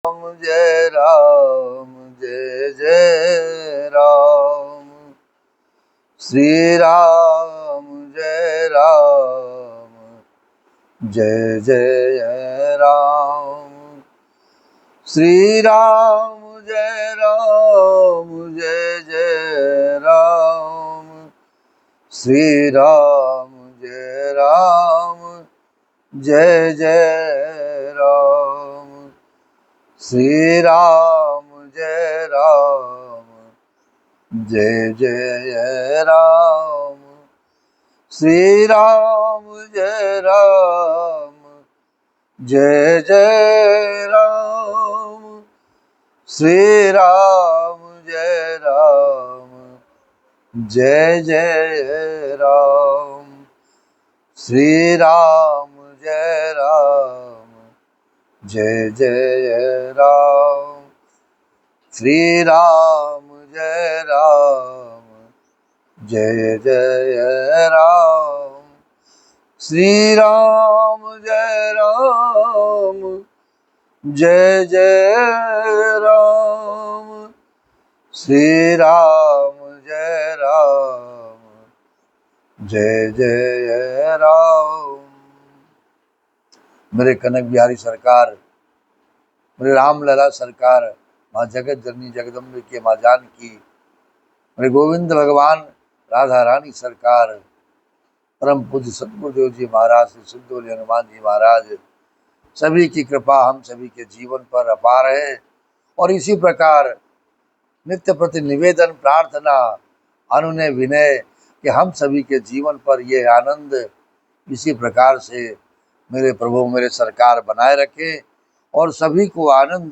जय राम जय जय राम। श्री राम जय राम जय जय राम। श्री राम जय राम जय जय राम। श्री राम जय राम जय जय राम। श्री राम जय राम जय जय राम। श्री राम जय राम जय जय राम। श्री राम जय राम जय जय राम। श्री राम जय राम जय जय राम। श्री राम जय राम जय जय राम। श्री राम जय राम जय जय राम। श्री राम जय राम जय जय राम। मेरे कनक बिहारी सरकार, मेरे राम लला सरकार, माँ जगत जननी जगदम्बे के माँ जानकी, मेरे गोविंद भगवान राधा रानी सरकार, परम पूज्य सतगुरुदेव जी महाराज, श्री सिद्धोली हनुमान जी महाराज, सभी की कृपा हम सभी के जीवन पर अपार है। और इसी प्रकार नित्य प्रति निवेदन प्रार्थना अनुनय विनय कि हम सभी के जीवन पर ये आनंद इसी प्रकार से मेरे प्रभु मेरे सरकार बनाए रखें और सभी को आनंद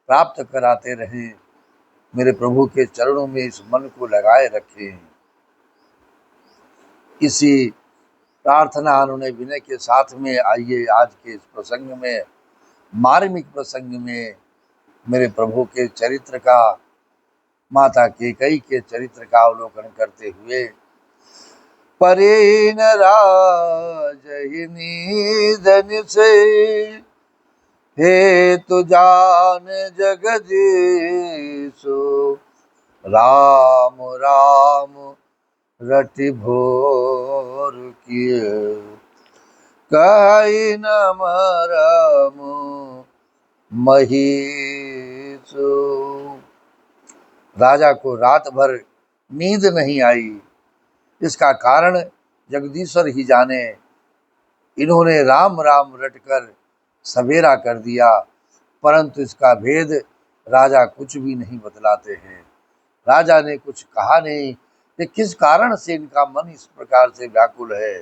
प्राप्त कराते रहें। मेरे प्रभु के चरणों में इस मन को लगाए रखें। इसी प्रार्थना अनुनय विनय के साथ में आइए आज के इस प्रसंग में, मार्मिक प्रसंग में, मेरे प्रभु के चरित्र का, माता कैकेयी के चरित्र का अवलोकन करते हुए। परे न राजहिनी से हे तु जान जगदीशु। राम राम रटि भोर किए कहि न मरम महीसु। राजा को रात भर नींद नहीं आई। इसका कारण जगदीश्वर ही जाने। इन्होंने राम राम रटकर सवेरा कर दिया, परंतु इसका भेद राजा कुछ भी नहीं बतलाते हैं। राजा ने कुछ कहा नहीं कि किस कारण से इनका मन इस प्रकार से व्याकुल है।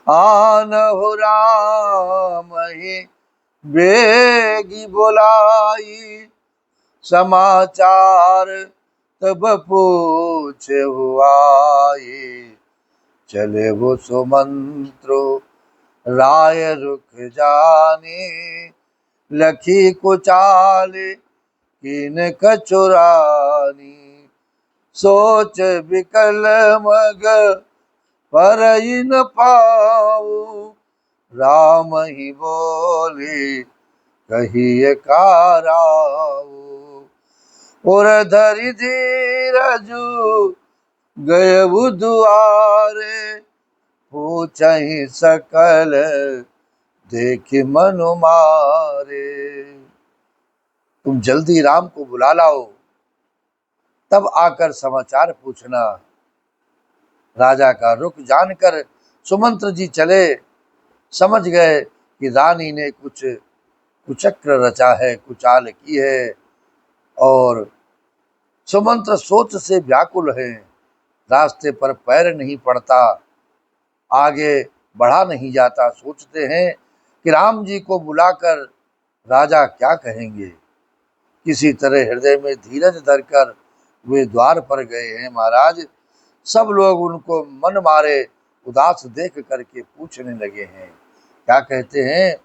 आनहु राम ही बेगी बोलाई, समाचार तब पूछे हुआई। चले वो सुमंत्रो राय रुख जानी, लखी कुचाल किन कचुरानी। सोच विकल मग पर न पाऊ, राम ही बोले कहिए काराऊ। और धरि धीरजु गए दुआरे, पूछहि सकल देखि मनु मारे। तुम जल्दी राम को बुला लाओ, तब आकर समाचार पूछना। राजा का रुख जानकर सुमंत्र जी चले, समझ गए कि रानी ने कुछ कुचक्र रचा है, कुचाल की है। और सुमंत्र सोच से व्याकुल है। रास्ते पर पैर नहीं पड़ता, आगे बढ़ा नहीं जाता। सोचते हैं कि राम जी को बुलाकर राजा क्या कहेंगे। किसी तरह हृदय में धीरज धरकर वे द्वार पर गए हैं। महाराज, सब लोग उनको मन मारे उदास देख करके पूछने लगे हैं। क्या कहते हैं?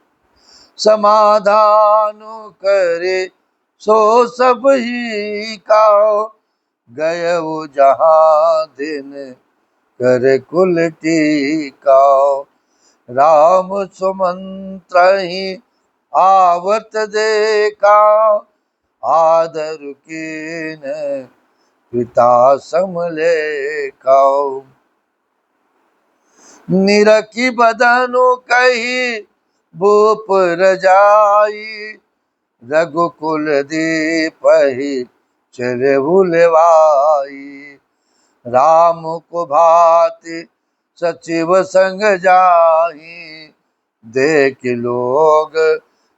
समाधान करे सो सब ही का, गए वो जहां दिन कर कुल टीका। राम सुमंत्र ही आवत देखा आदर कीन पिता समलेखा। निरखी बदनु कही भूप रजाई रघुकुल दीपहि चले भूलवाई। राम को भाति सचिव संग जाहि देख लोग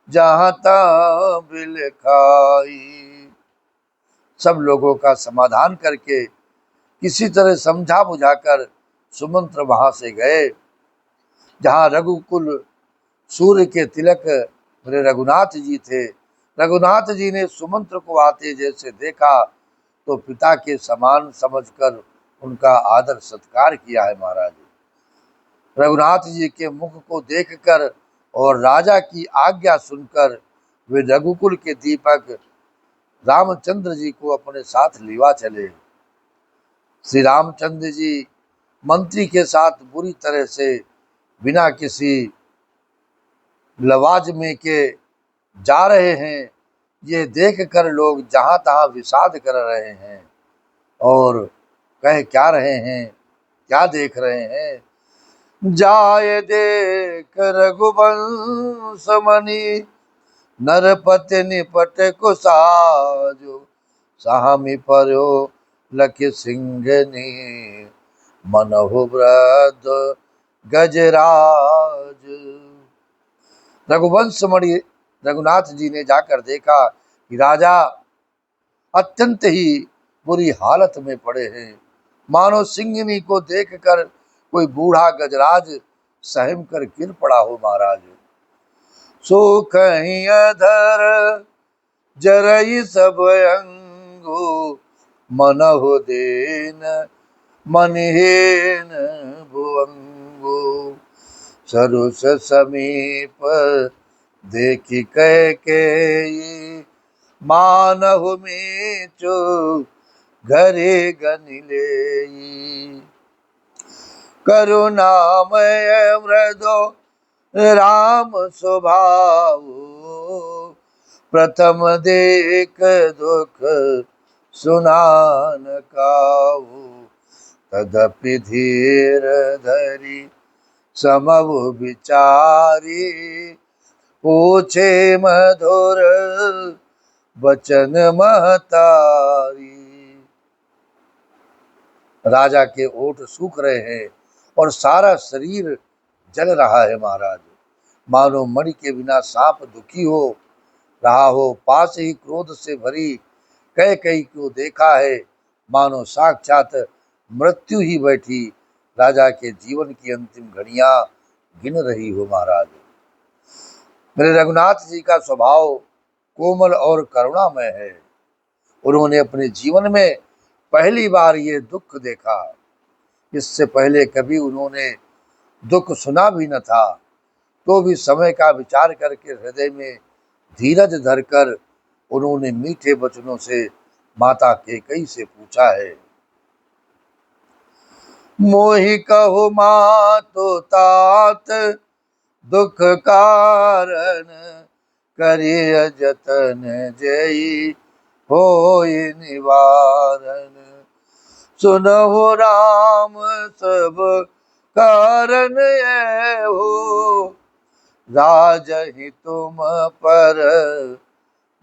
जहाँ तहाँ बिल खाई। सब लोगों का समाधान करके किसी तरह समझा बुझाकर सुमंत्र वहां से गए जहां रघुकुल सूर्य के तिलक मेरे रघुनाथ जी थे। रघुनाथ जी ने सुमंत्र को आते जैसे देखा तो पिता के समान समझकर उनका आदर सत्कार किया है महाराज। रघुनाथ जी के मुख को देखकर और राजा की आज्ञा सुनकर वे रघुकुल के दीपक रामचंद्र जी को अपने साथ लिवा चले। श्री रामचंद्र जी मंत्री के साथ बुरी तरह से बिना किसी लवाजमे के जा रहे हैं, ये देख कर लोग जहां तहां विषाद कर रहे हैं और कह क्या रहे हैं, क्या देख रहे हैं। जाय देख रघुवंश मणि नरपति निपट को साजो सामी पर्यो लखि सिंहनी मनहु वृद्ध गजराज। रघुवंश मणि रघुनाथ जी ने जाकर देखा कि राजा अत्यंत ही बुरी हालत में पड़े हैं, मानो सिंहनी को देखकर कोई बूढ़ा गजराज सहम कर गिर पड़ा हो महाराज। सुख ही अधर जरई सब अंगो मनहु देन मनहीन भुवंगो। सरुस समीप देखी कह के मानहु मीचु घरे गनिले। करुणामय मृदो राम स्वभाव प्रथम देख दुख सुनान काऊ। तदपि धीर धरी समव विचारी पूछे मधुर वचन महतारी। राजा के ओठ सूख रहे हैं और सारा शरीर जल रहा है महाराज, मानो मणि के बिना सांप दुखी हो रहा हो। पास ही क्रोध से भरी कई कई को देखा है, मानो साक्षात मृत्यु ही बैठी राजा के जीवन की अंतिम घड़ियां गिन रही हो महाराज। मेरे रघुनाथ जी का स्वभाव कोमल और करुणामय है। उन्होंने अपने जीवन में पहली बार ये दुख देखा, इससे पहले कभी उन्होंने दुख सुना भी न था। तो भी समय का विचार करके हृदय में धीरज धरकर उन्होंने मीठे वचनों से माता कैकेयी से पूछा है। मोहि कहो मातो तात दुख कारण करिय जतन जई होय निवारण। सुनहु राम सब कारण हो राजहि तुम पर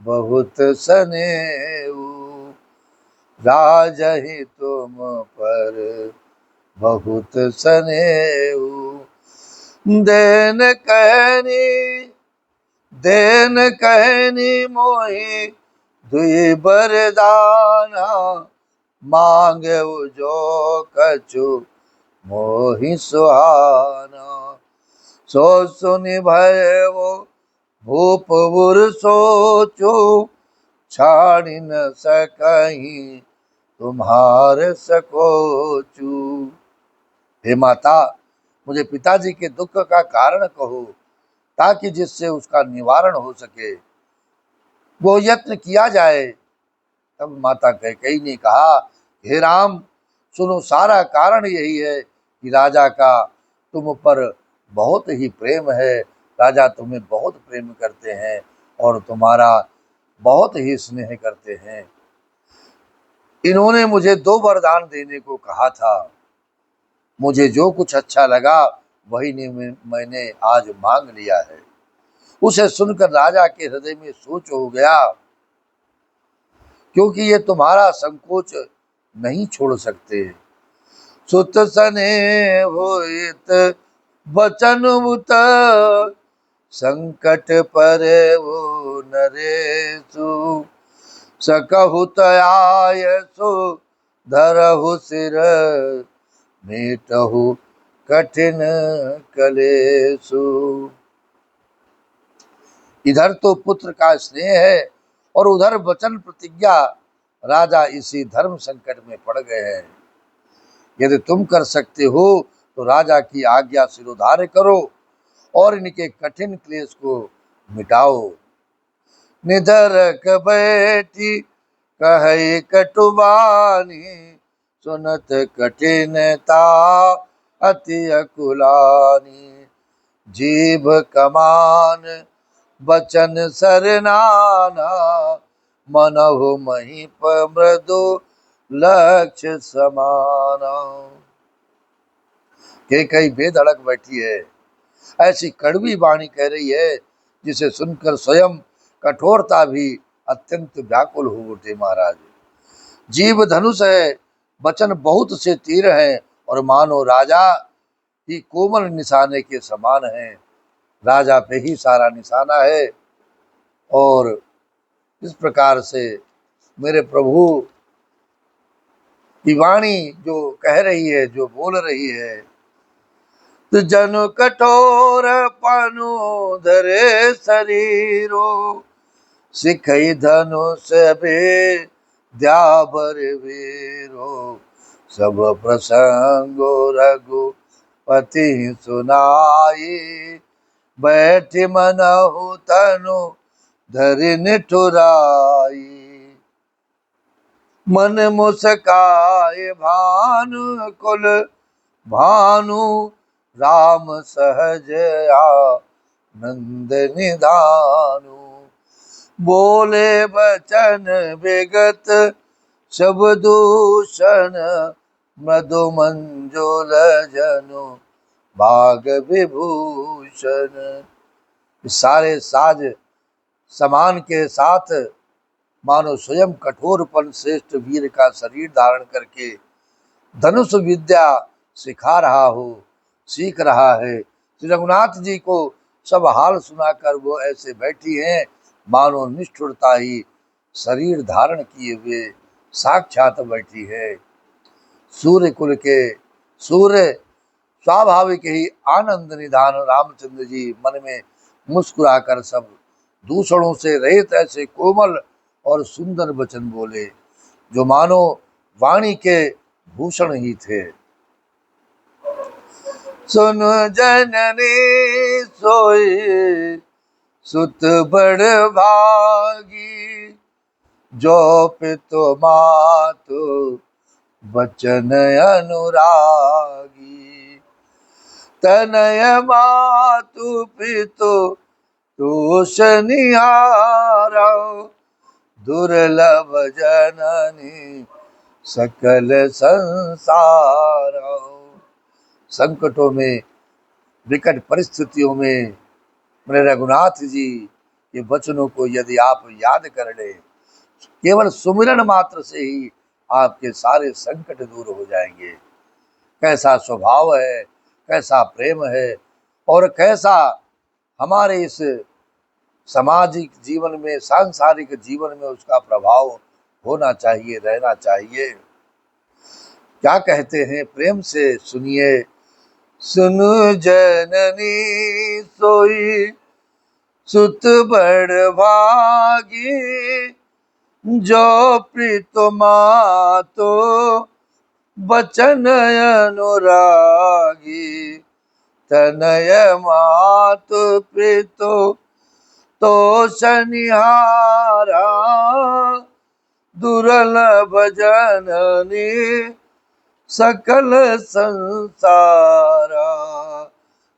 बहुत स्नेहु। राजहि तुम पर बहुत स्नेहु। देन कहनी मोहि दुई बरदाना मांगे जो कछु मोहि सुहाना। सो सुनि भय वो भूप बुर सोचो छाड़ी न सकहीं तुम्हार सकोचू। हे माता, मुझे पिताजी के दुख का कारण कहो ताकि जिससे उसका निवारण हो सके वो यत्न किया जाए। तब माता कैकेयी ने कहा, हे राम सुनो, सारा कारण यही है कि राजा का तुम पर बहुत ही प्रेम है राजा तुम्हें बहुत प्रेम करते हैं और तुम्हारा बहुत ही स्नेह करते हैं। इन्होंने मुझे 2 वरदान देने को कहा था। मुझे जो कुछ अच्छा लगा वही ने मैंने आज मांग लिया है। उसे सुनकर राजा के हृदय में सोच हो गया, क्योंकि ये तुम्हारा संकोच नहीं छोड़ सकते। सुत सने होइत बचन उत, संकट परे वो नरेशु, सकहुत आयसु धरहु सिर, मेटहु कठिन कलेसु। इधर तो पुत्र का स्नेह है और उधर वचन प्रतिज्ञा। राजा इसी धर्म संकट में पड़ गए हैं। यदि तुम कर सकते हो तो राजा की आज्ञा सिरोधार्य करो और इनके कठिन क्लेश को मिटाओ। निधरक बैठी कहे कटुबानी, सुनत कठिनता अति अकुलानी। जीभ कमान बचन सरनाना, मनहु महीप मृदु लक्ष्य समाना। के कई बेधड़क बैठी है, ऐसी कड़वी वाणी कह रही है जिसे सुनकर स्वयं कठोरता भी अत्यंत व्याकुल हो उठे। महाराज, जीव धनुष है, वचन बहुत से तीर हैं और मानो राजा ही कोमल निशाने के समान है। राजा पे ही सारा निशाना है। और इस प्रकार से मेरे प्रभु की वाणी जो कह रही है, जो बोल रही है, तो जनु कठोर पनु धरे शरीरो, सिखई धनुष बे द्याबर वीरो। सब प्रसंगो रघुपति सुनाई, बैठि मनहु तनु धरि निठुराई। मन मुस्काए भानु कुल भानु, राम सहज आनंद निधानु। बोले बचन विगत सब दूषण, मृदु मंजुल जनु भाग विभूषण। सारे साज समान के साथ मानो स्वयं कठोरपन श्रेष्ठ वीर का शरीर धारण करके धनुष विद्या सिखा रहा हो, सीख रहा है। श्री रघुनाथ जी को सब हाल सुनाकर वो ऐसे बैठी हैं मानो निष्ठुरता ही शरीर धारण किए हुए साक्षात बैठी है। सूर्य कुल के सूर्य स्वाभाविक ही आनंद निधान रामचंद्र जी मन में मुस्कुराकर सब दूषणों से रहित ऐसे कोमल और सुंदर वचन बोले जो मानो वाणी के भूषण ही थे। सुन जननी सोई सुत बड़ भागी, जो पितु मातु बचन अनुरागी। तनय मातु पितु तोष निहारा, दुर्लभ जननी सकल संसार। संकटों में, विकट परिस्थितियों में मेरे रघुनाथ जी के वचनों को यदि आप याद कर ले, केवल सुमिरन मात्र से ही आपके सारे संकट दूर हो जाएंगे। कैसा स्वभाव है, कैसा प्रेम है और कैसा हमारे इस सामाजिक जीवन में, सांसारिक जीवन में उसका प्रभाव होना चाहिए, रहना चाहिए। क्या कहते हैं, प्रेम से सुनिए। सुन जननी सोई सुत बड़ भागी, जो प्रीतो मातो बचन अनुरागी। तनय मातु प्रीतो तोष निहारा, दुर्लभ जननी सकल संसारा।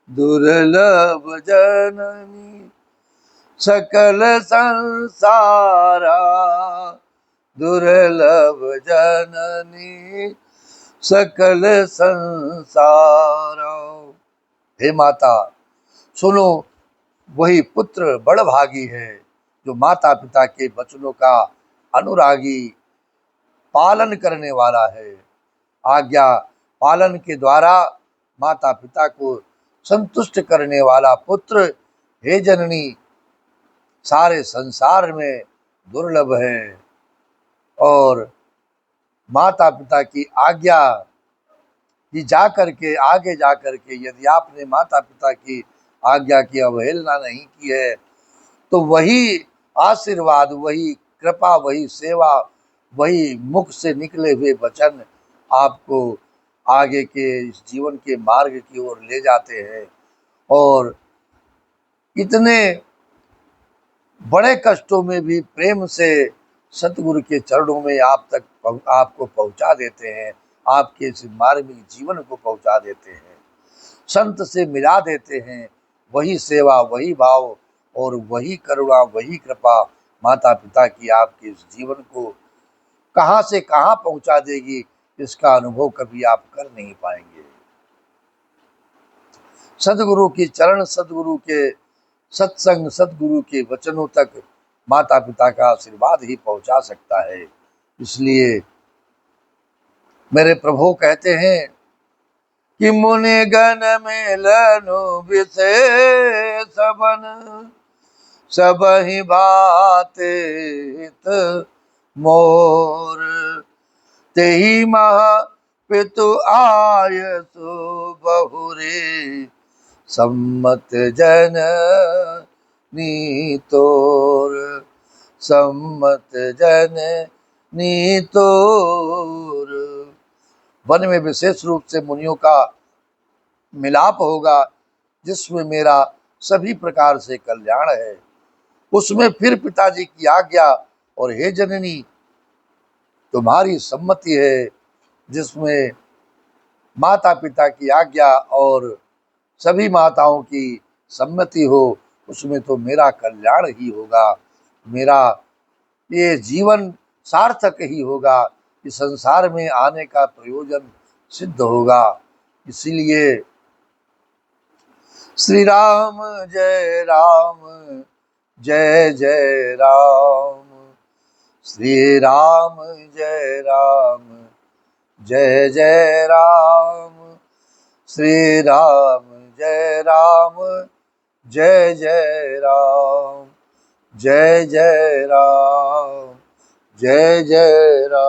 दुर्लभ जननी सकल संसारा, दुर्लभ जननी सकल संसारा। हे माता सुनो, वही पुत्र बड़ भागी है जो माता पिता के वचनों का अनुरागी, पालन करने वाला है। आज्ञा पालन के द्वारा माता पिता को संतुष्ट करने वाला पुत्र हे जननी सारे संसार में दुर्लभ है। और माता पिता की आज्ञा कि जाकर के आगे जाकर के यदि आपने माता पिता की आज्ञा की अवहेलना नहीं की है तो वही आशीर्वाद, वही कृपा, वही सेवा, वही मुख से निकले हुए वचन आपको आगे के इस जीवन के मार्ग की ओर ले जाते हैं। और इतने बड़े कष्टों में भी प्रेम से सतगुरु के चरणों में आपको पहुंचा देते हैं, आपके इस मार्मिक जीवन को पहुंचा देते हैं, संत से मिला देते हैं। वही सेवा, वही भाव और वही करुणा, वही कृपा माता पिता की आपके इस जीवन को कहां से कहां पहुंचा देगी, इसका अनुभव कभी आप कर नहीं पाएंगे। सदगुरु की चरण, सदगुरु के सत्संग, सदगुरु के वचनों तक माता पिता का आशीर्वाद ही पहुंचा सकता है। इसलिए मेरे प्रभु कहते हैं कि मुनि गण मिलनु विशेष बन, सबहि भाते हित मोर, तेहि महा पितु आयसु बहुरे, सम्मत जननी तोर, सम्मत जननी तोर। वन में विशेष रूप से मुनियों का मिलाप होगा जिसमें मेरा सभी प्रकार से कल्याण है। उसमें फिर पिताजी की आज्ञा और हे जननी तुम्हारी सम्मति है, जिसमें माता पिता की आज्ञा और सभी माताओं की सम्मति हो, उसमें तो मेरा कल्याण ही होगा, मेरा ये जीवन सार्थक ही होगा, इस संसार में आने का प्रयोजन सिद्ध होगा। इसीलिए श्री राम जय राम, जय जय राम, श्री राम जय राम, जय जय राम, श्री राम जय राम, जय जय राम, जय जय राम, जय जय राम।